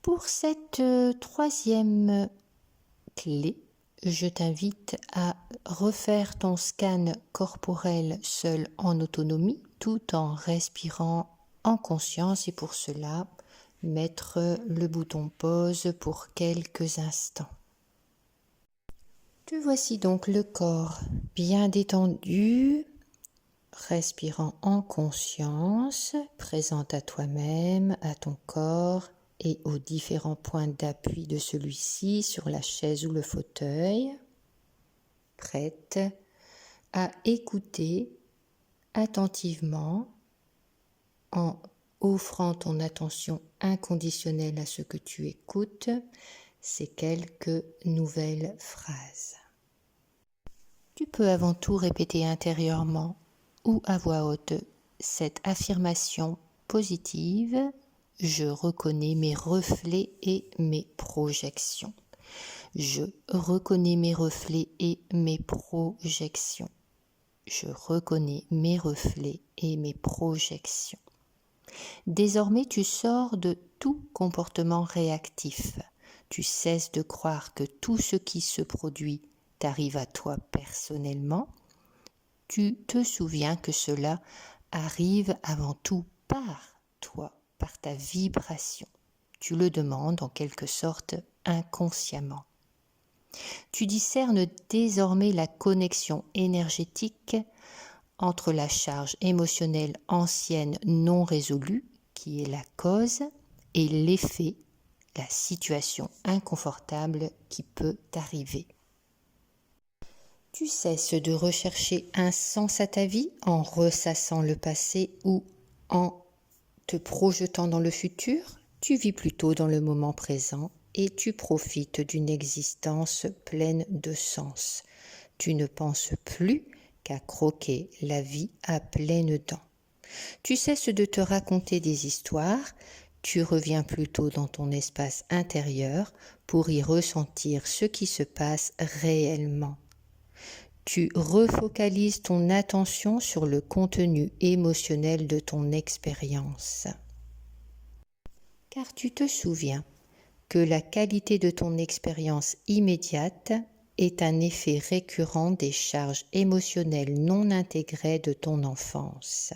Pour cette troisième clé, je t'invite à refaire ton scan corporel seul en autonomie tout en respirant en conscience et pour cela, mettre le bouton pause pour quelques instants. Te voici donc le corps bien détendu, respirant en conscience, présente à toi-même, à ton corps et aux différents points d'appui de celui-ci sur la chaise ou le fauteuil, prête à écouter attentivement en offrant ton attention inconditionnelle à ce que tu écoutes, ces quelques nouvelles phrases. Tu peux avant tout répéter intérieurement ou à voix haute cette affirmation positive. Je reconnais mes reflets et mes projections. Je reconnais mes reflets et mes projections. Je reconnais mes reflets et mes projections. Désormais, tu sors de tout comportement réactif. Tu cesses de croire que tout ce qui se produit t'arrive à toi personnellement. Tu te souviens que cela arrive avant tout par toi, par ta vibration. Tu le demandes en quelque sorte inconsciemment. Tu discernes désormais la connexion énergétique entre la charge émotionnelle ancienne non résolue, qui est la cause, et l'effet, la situation inconfortable qui peut t'arriver. Tu cesses de rechercher un sens à ta vie en ressassant le passé ou en te projetant dans le futur. Tu vis plutôt dans le moment présent et tu profites d'une existence pleine de sens. Tu ne penses plus qu'à croquer la vie à pleines dents. Tu cesses de te raconter des histoires, tu reviens plutôt dans ton espace intérieur pour y ressentir ce qui se passe réellement. Tu refocalises ton attention sur le contenu émotionnel de ton expérience. Car tu te souviens que la qualité de ton expérience immédiate est un effet récurrent des charges émotionnelles non intégrées de ton enfance.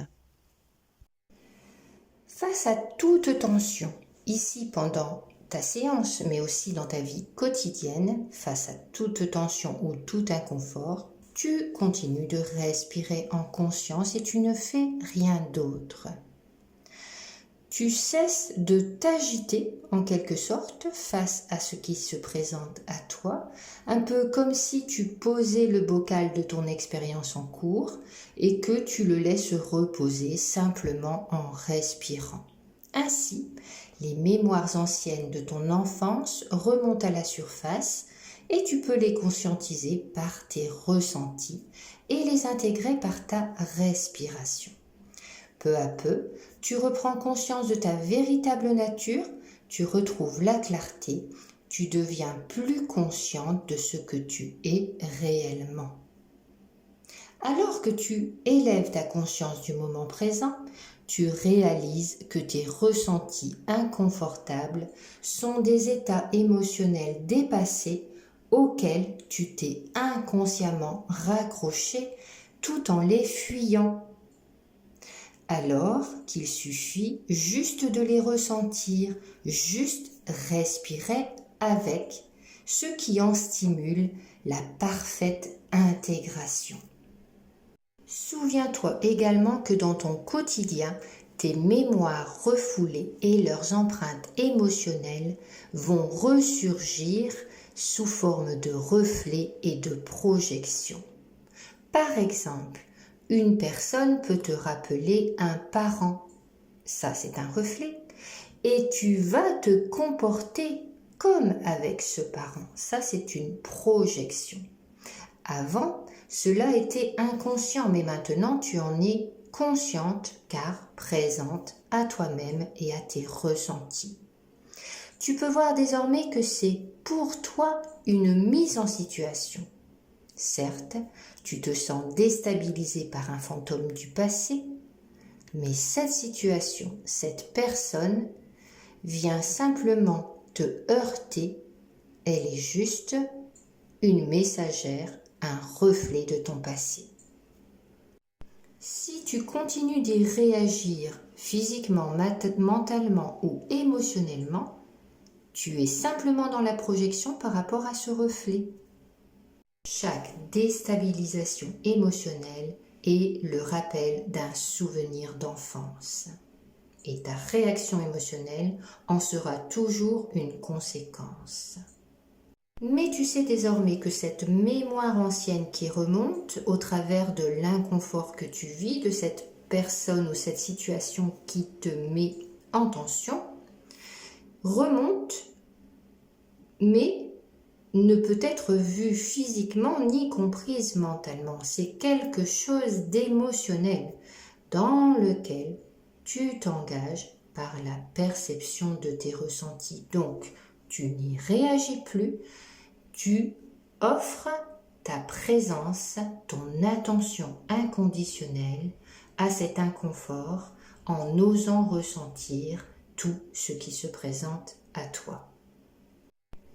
Face à toute tension, ici pendant ta séance, mais aussi dans ta vie quotidienne, face à toute tension ou tout inconfort, tu continues de respirer en conscience et tu ne fais rien d'autre. Tu cesses de t'agiter en quelque sorte face à ce qui se présente à toi, un peu comme si tu posais le bocal de ton expérience en cours et que tu le laisses reposer simplement en respirant. Ainsi, les mémoires anciennes de ton enfance remontent à la surface et tu peux les conscientiser par tes ressentis et les intégrer par ta respiration. Peu à peu, tu reprends conscience de ta véritable nature, tu retrouves la clarté, tu deviens plus consciente de ce que tu es réellement. Alors que tu élèves ta conscience du moment présent, tu réalises que tes ressentis inconfortables sont des états émotionnels dépassés auxquels tu t'es inconsciemment raccroché tout en les fuyant. Alors qu'il suffit juste de les ressentir, juste respirer avec, ce qui en stimule la parfaite intégration. Souviens-toi également que dans ton quotidien, tes mémoires refoulées et leurs empreintes émotionnelles vont ressurgir sous forme de reflets et de projections. Par exemple, une personne peut te rappeler un parent, ça c'est un reflet, et tu vas te comporter comme avec ce parent, ça c'est une projection. Avant, cela était inconscient, mais maintenant tu en es consciente car présente à toi-même et à tes ressentis. Tu peux voir désormais que c'est pour toi une mise en situation. Certes, tu te sens déstabilisé par un fantôme du passé, mais cette situation, cette personne vient simplement te heurter, elle est juste une messagère, un reflet de ton passé. Si tu continues d'y réagir physiquement, mentalement ou émotionnellement, tu es simplement dans la projection par rapport à ce reflet. Chaque déstabilisation émotionnelle est le rappel d'un souvenir d'enfance. Et ta réaction émotionnelle en sera toujours une conséquence. Mais tu sais désormais que cette mémoire ancienne qui remonte au travers de l'inconfort que tu vis, de cette personne ou cette situation qui te met en tension, remonte, mais ne peut être vue physiquement ni comprise mentalement. C'est quelque chose d'émotionnel dans lequel tu t'engages par la perception de tes ressentis. Donc, tu n'y réagis plus, tu offres ta présence, ton attention inconditionnelle à cet inconfort en osant ressentir tout ce qui se présente à toi.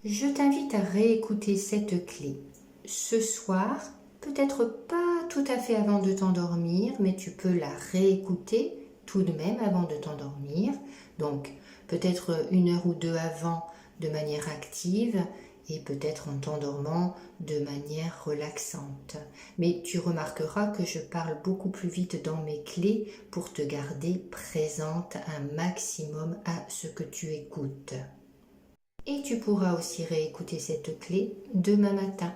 Je t'invite à réécouter cette clé ce soir, peut-être pas tout à fait avant de t'endormir, mais tu peux la réécouter tout de même avant de t'endormir. Donc peut-être 1 heure ou 2 avant de manière active et peut-être en t'endormant de manière relaxante. Mais tu remarqueras que je parle beaucoup plus vite dans mes clés pour te garder présente un maximum à ce que tu écoutes. Et tu pourras aussi réécouter cette clé demain matin.